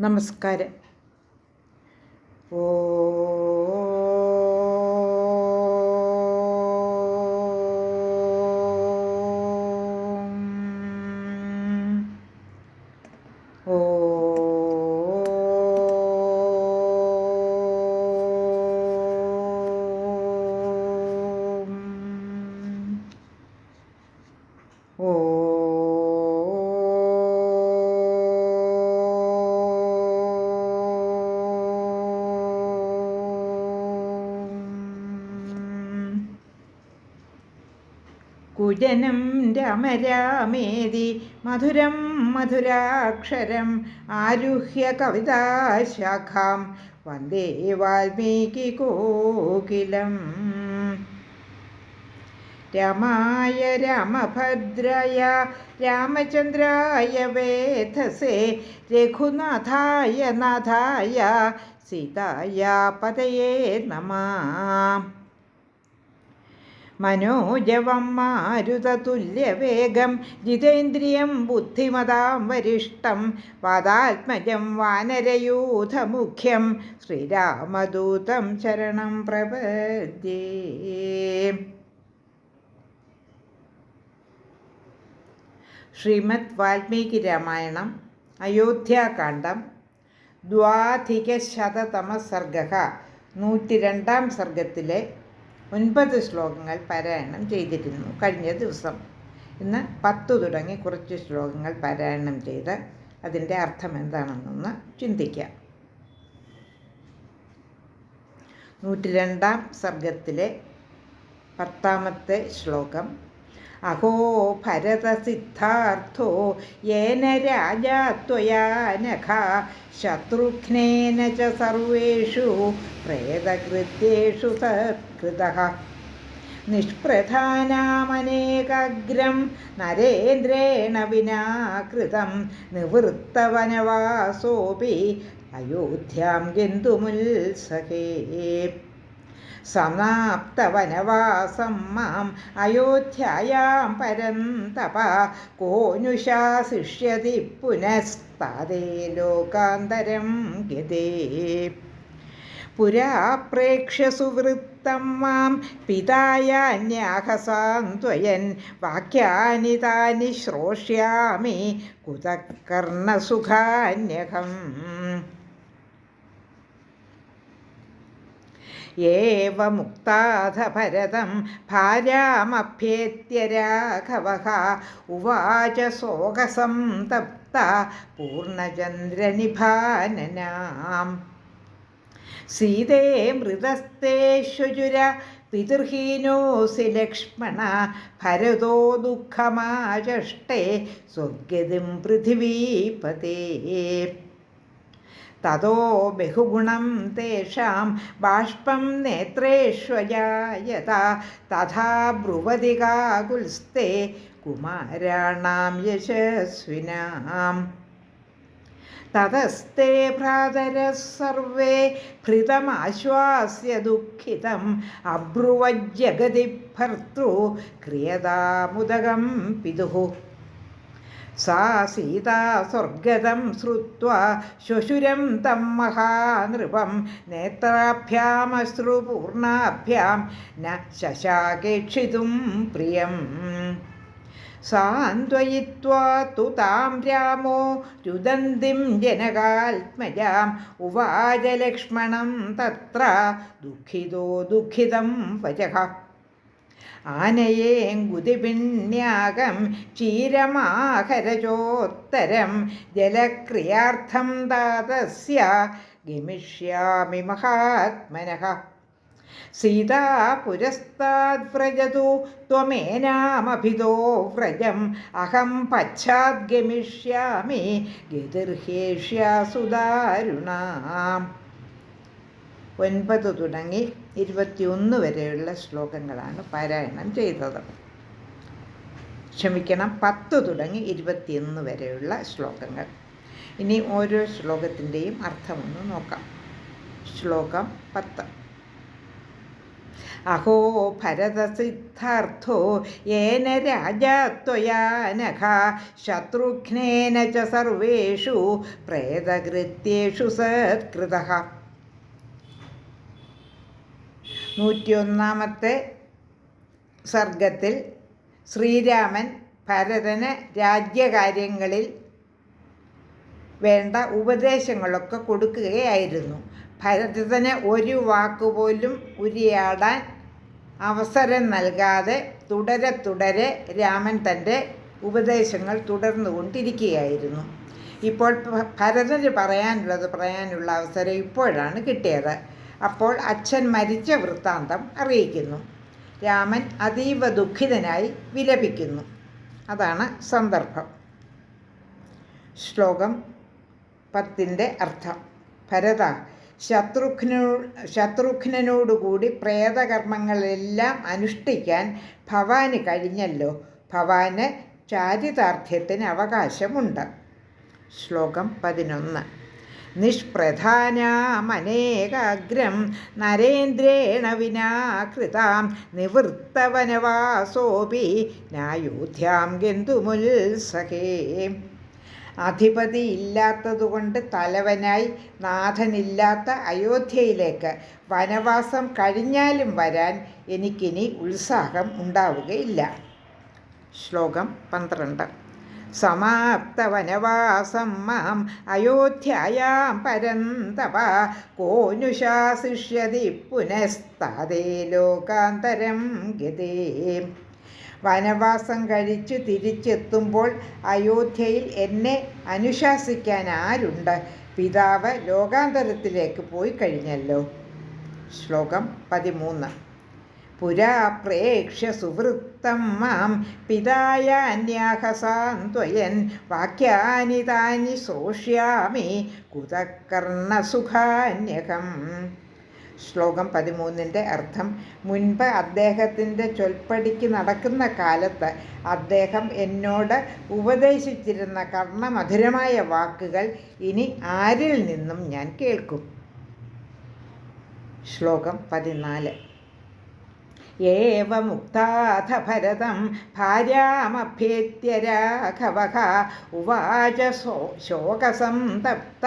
നമസ്കാരം. ഓ ഓ ഓ കുജനം രമരാമേതി മധുരം മധുരാക്ഷരം ആരുഹ്യ കവിതാശാഖാം വന്ദേ വാൽമീകികോകിലം. രാമായ രാമഭദ്രായ രാമചന്ദ്രായ വേധസേ രഘുനാഥായ നാഥായ സീതായ പതയേ നമഃ. മനോജവം മാരുതതുല്യവേഗം ജിതേന്ദ്രിയം ബുദ്ധിമതാം വരിഷ്ടം വാതാത്മജം വാനരയൂഥമുഖ്യം ശ്രീരാമദൂതം ശരണം പ്രപദ്യേ. ശ്രീമദ് വാൽമീകി രാമായണം അയോധ്യാകാന്ഡം ദ്വാധികശതതമ സർഗഃ 102 സർഗത്തിലെ 9 ശ്ലോകങ്ങൾ പാരായണം ചെയ്തിരുന്നു കഴിഞ്ഞ ദിവസം. ഇന്ന് 10 തുടങ്ങി കുറച്ച് ശ്ലോകങ്ങൾ പാരായണം ചെയ്ത് അതിൻ്റെ അർത്ഥം എന്താണെന്നൊന്ന് ചിന്തിക്കാം. 102 സർഗത്തിലെ 10ാമത്തെ ശ്ലോകം. അഹോ ഭരതസിദ്ധാർത്ഥോ യേന രാജാ ത്വയാ നഖ ശത്രുഘ്നേന ച സർവേഷു പ്രേതകൃത്യേഷു സത്കൃതഃ നിഷ്പ്രധാനാമനേകാഗ്രം നരേന്ദ്രേണ വിനാ കൃതം നിവൃത്തവനവാസോപി അയോധ്യാം ഗന്തുമുത്സഹേ. സമാപ്തവനവാസം മാം അയോധ്യായാം പരന്തപ കോനുശാസിഷ്യതി പുനസ്താദേ ലോകാന്തരം ഗതേ. പുരാ പ്രേക്ഷ്യ സുവൃത്തം മാം പിതായാന്യാഹസാന്ത്വയൻ വാക്യാനി താനി ശ്രോഷ്യാമി കുതഃ കർണസുഖാന്യഹം. ഏവമുക്താഥ ഭരതം ഭാര്യാമഭ്യേത്യ രാഘവഃ ഉവാച ശോകസംതപ്ത പൂർണ്ണചന്ദ്രനിഭാനനാം. സീതേ മൃതസ്തേ ശ്വശുര പിതൃഹീനോऽസി ലക്ഷ്മണ ഭരതോ ദുഃഖമാചഷ്ടേ സ്വർഗതിം പൃഥിവീപതേ. തതോ ബഹുഗുണം തേഷാം ബാഷ്പം നേത്രേഷ്വജായത തഥാ ബ്രുവതി കാകുൽസ്തേ കുമാരാണാം യശസ്വിനാം. തതസ്തേ ഭ്രാതരഃ സർവേ ഭൃതമാശ്വാസ്യ ദുഃഖിതം അബ്രുവജ്ജഗതി ഭർതൃ ക്രിയതാമുദകം പിതുഃ. സാ സീതാ സ്വർഗതം ശ്രുത്വാ ശ്വശുരം തം മഹാനൃപം നേത്രാഭ്യാമശ്രുപൂർണാഭ്യാം ന ശശാകേക്ഷിതും പ്രിയം. സാന്ത്വയിത്വാ തു താം രാമോ രുദന്തിം ജനകാത്മജാം ഉവാച ലക്ഷ്മണം തത്ര ദുഃഖിതോ ദുഃഖിതം വചഃ. ആനയേങ്കുതിപിണ്യാകം ക്ഷീരമാഹരചോത്തരം ജലക്രിയാർത്ഥം താതസ്യ ഗമിഷ്യാമി മഹാത്മനഃ. സീതാ പുരസ്താദ് വ്രജതു ത്വമേനാമഭിതോ വ്രജം അഹം പശ്ചാത് ഗമിഷ്യാമി ഗതിർഹേഷ്യാസു ദാരുണാം. 9 തുടങ്ങി 21 വരെയുള്ള ശ്ലോകങ്ങളാണ് പാരായണം ചെയ്തത്. ക്ഷമിക്കണം, 10 തുടങ്ങി 21 വരെയുള്ള ശ്ലോകങ്ങൾ. ഇനി ഓരോ ശ്ലോകത്തിൻ്റെയും അർത്ഥമൊന്ന് നോക്കാം. ശ്ലോകം 10. അഹോ ഭരതസിദ്ധാർത്ഥോ യേന രാജാ ത്വയാ നഖ ശത്രുഘ്നേന ച സർവേഷു പ്രേതകൃത്യേഷു സത്കൃതഃ. 101 സർഗത്തിൽ ശ്രീരാമൻ ഭരതന് രാജ്യകാര്യങ്ങളിൽ വേണ്ട ഉപദേശങ്ങളൊക്കെ കൊടുക്കുകയായിരുന്നു. ഭരതന് ഒരു വാക്കുപോലും ഉരിയാടാൻ അവസരം നൽകാതെ തുടരെ രാമൻ തൻ്റെ ഉപദേശങ്ങൾ തുടർന്നുകൊണ്ടിരിക്കുകയായിരുന്നു. ഇപ്പോൾ ഭരതന് പറയാനുള്ള അവസരം ഇപ്പോഴാണ് കിട്ടിയത്. അപ്പോൾ അച്ഛൻ മരിച്ച വൃത്താന്തം അറിയിക്കുന്നു. രാമൻ അതീവ ദുഃഖിതനായി വിലപിക്കുന്നു. അതാണ് സന്ദർഭം. ശ്ലോകം 10 അർത്ഥം. ഭരത, ശത്രുഘ്നനോടുകൂടി പ്രേതകർമ്മങ്ങളെല്ലാം അനുഷ്ഠിക്കാൻ ഭവാന് കഴിഞ്ഞല്ലോ. ഭവാന് ചാരിതാർത്ഥ്യത്തിന് അവകാശമുണ്ട്. ശ്ലോകം 11. നിഷ്പ്രധാനാമനേകാഗ്രം നരേന്ദ്രേണ വിനാ കൃതാം നിവൃത്തവനവാസോപി നായോധ്യാം ഗന്തുമുത്സഹേ. അധിപതി ഇല്ലാത്തതുകൊണ്ട് തലവനായി നാഥനില്ലാത്ത അയോധ്യയിലേക്ക് വനവാസം കഴിഞ്ഞാലും വരാൻ എനിക്കിനി ഉത്സാഹം ഉണ്ടാവുകയില്ല. ശ്ലോകം 12. സമാപ്തവനവാസം മാം അയോധ്യായാം പരന്തപ കോനുശാസിഷ്യതി പുനസ്താദേ ലോകാന്തരം ഗതേ. വനവാസം കഴിച്ച് തിരിച്ചെത്തുമ്പോൾ അയോധ്യയിൽ എന്നെ അനുശാസിക്കാൻ ആരുണ്ട്? പിതാവ് ലോകാന്തരത്തിലേക്ക് പോയി കഴിഞ്ഞല്ലോ. ശ്ലോകം 13. പുരാ പ്രേക്ഷ്യ സുവൃത്തം മാം പിതായാന്യാഹസാന്ത്വയൻ വാക്യാനി താനി ശ്രോഷ്യാമി കുതകർണസുഖാന്യകം. ശ്ലോകം 13 അർത്ഥം. മുൻപ് അദ്ദേഹത്തിൻ്റെ ചൊൽപ്പടിക്ക് നടക്കുന്ന കാലത്ത് അദ്ദേഹം എന്നോട് ഉപദേശിച്ചിരുന്ന കർണമധുരമായ വാക്കുകൾ ഇനി ആരിൽ നിന്നും ഞാൻ കേൾക്കും. ശ്ലോകം 14. ഏവമുക്താഥ ഭരതം ഭാര്യാമഭ്യേത്യ രാഘവഃ ഉവാച ശോകസന്തപ്ത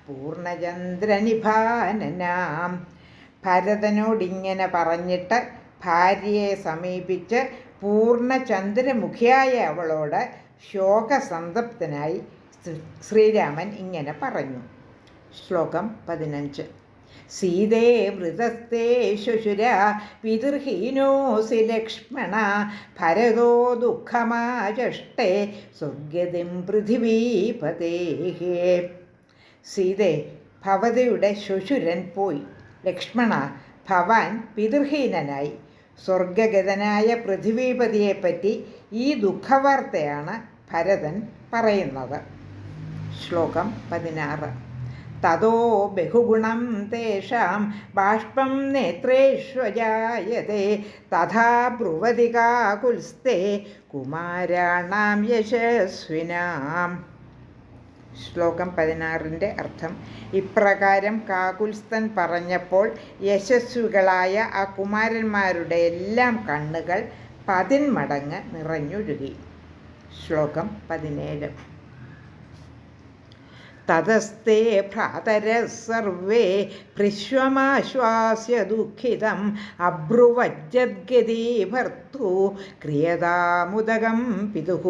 പൂർണ്ണചന്ദ്രനിഭാനനാം. ഭരതനോടിങ്ങനെ പറഞ്ഞിട്ട് ഭാര്യയെ സമീപിച്ച് പൂർണ്ണചന്ദ്രമുഖിയായ അവളോട് ശോകസന്തപ്തനായി ശ്രീരാമൻ ഇങ്ങനെ പറഞ്ഞു. ശ്ലോകം 15. സീതേ മൃതസ്തേ ശുശുര പിതൃഹീനോസി ലക്ഷ്മണ ഭരതോ ദുഃഖമാചഷ്ടേ സ്വർഗതിം പൃഥിവീപതേ. സീതേ, ഭവതിയുടെ ശുശുരൻ പോയി. ലക്ഷ്മണ, ഭവാൻ പിതൃഹീനനായി. സ്വർഗഗതനായ പൃഥിവീപതിയെപ്പറ്റി ഈ ദുഃഖവാർത്തയാണ് ഭരതൻ പറയുന്നത്. ശ്ലോകം 16. തതോ ബഹുഗുണം തേഷാം ബാഷ്പം നേത്രേഷ്വജായതേ തഥാ ബ്രുവതി കാകുൽസ്തേ കുമാരാണാം യശസ്വിനാം. ശ്ലോകം 16 അർത്ഥം. ഇപ്രകാരം കാകുൽസ്ഥൻ പറഞ്ഞപ്പോൾ യശസ്വികളായ ആ കുമാരന്മാരുടെ എല്ലാം കണ്ണുകൾ 10 മടങ്ങ് നിറഞ്ഞൊഴുകി. ശ്ലോകം 17. തതസ്തേ ഭ്രാതരഃ സർവേ ഭൃശ്വമാശ്വാസ്യ ദുഃഖിതം അബ്രുവജ്ജദ്ഗതി ഭർത്തൃ ക്രിയതാമുദകം പിതുഃ.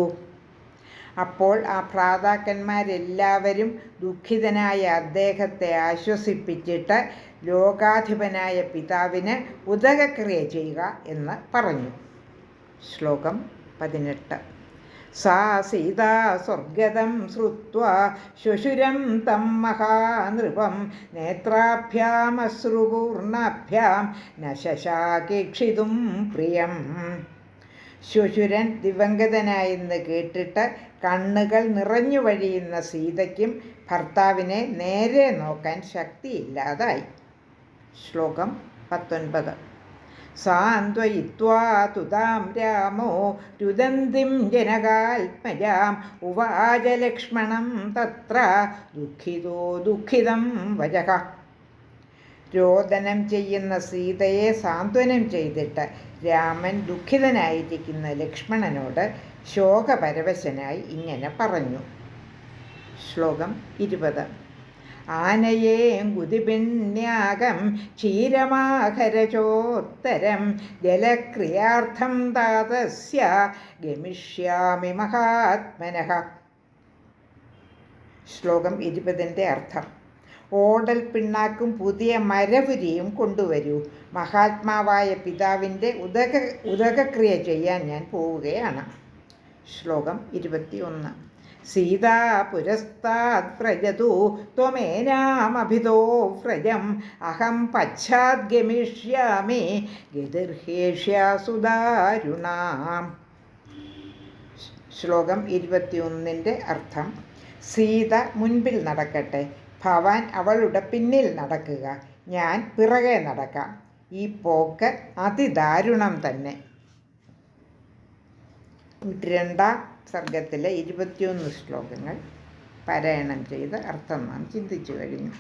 അപ്പോൾ ആ ഭ്രാതാക്കന്മാരെല്ലാവരും ദുഃഖിതനായ അദ്ദേഹത്തെ ആശ്വസിപ്പിച്ചിട്ട് ലോകാധിപനായ പിതാവിന് ഉദകക്രിയ ചെയ്യുക എന്ന് പറഞ്ഞു. ശ്ലോകം 18. സാ സീതാ സ്വർഗതം ശ്രുത്വാ ശുശുരം തം മഹാനൃപം നേത്രാഭ്യാമശ്രുപൂർണാഭ്യാം ന ശശാകേക്ഷിതും പ്രിയം. ശുശുരൻ ദിവംഗതനായെന്ന് കേട്ടിട്ട് കണ്ണുകൾ നിറഞ്ഞു വഴിയുന്ന സീതയ്ക്കും ഭർത്താവിനെ നേരെ നോക്കാൻ ശക്തിയില്ലാതായി. ശ്ലോകം 19. സാന്ത്വയിത്വാ തുതാം രാമോ രുദന്തിം ജനകാത്മജാം ഉവാച ലക്ഷ്മണം തത്ര ദുഃഖിതോ ദുഃഖിതം വചഃ. രോദനം ചെയ്യുന്ന സീതയെ സാന്ത്വനം ചെയ്തിട്ട് രാമൻ ദുഃഖിതനായിരിക്കുന്ന ലക്ഷ്മണനോട് ശോകപരവശനായി ഇങ്ങനെ പറഞ്ഞു. ശ്ലോകം 20. ആനയേ ഗുതിപിണ്യാകം ക്ഷീരമാഹരചോത്തരം ജലക്രിയാർത്ഥം താതസ്യ ഗമിഷ്യാമി മഹാത്മനഃ. ശ്ലോകം 20-ൻ്റെ അർത്ഥം: ഓടൽ പിണ്ണാക്കും പുതിയ മരപുരിയും കൊണ്ടുവരൂ. മഹാത്മാവായ പിതാവിൻ്റെ ഉദകക്രിയ ചെയ്യാൻ ഞാൻ പോവുകയാണ്. ശ്ലോകം 21. സീതാ പുരസ്താത് വ്രജതു ത്വമേനാമഭിതോ വ്രജം അഹം പശ്ചാത് ഗമിഷ്യാമി ഗതിർഹേഷ്യാസു ദാരുണാം. ശ്ലോകം 21-ൻ്റെ അർത്ഥം: സീത മുൻപിൽ നടക്കട്ടെ, ഭവാൻ അവളുടെ പിന്നിൽ നടക്കുക, ഞാൻ പിറകെ നടക്കാം. ഈ പോക്ക് അതിദാരുണം തന്നെ. 2-ാം സർഗത്തിലെ 21 ശ്ലോകങ്ങൾ പാരായണം ചെയ്ത് അർത്ഥം നാം ചിന്തിച്ചു കഴിഞ്ഞു.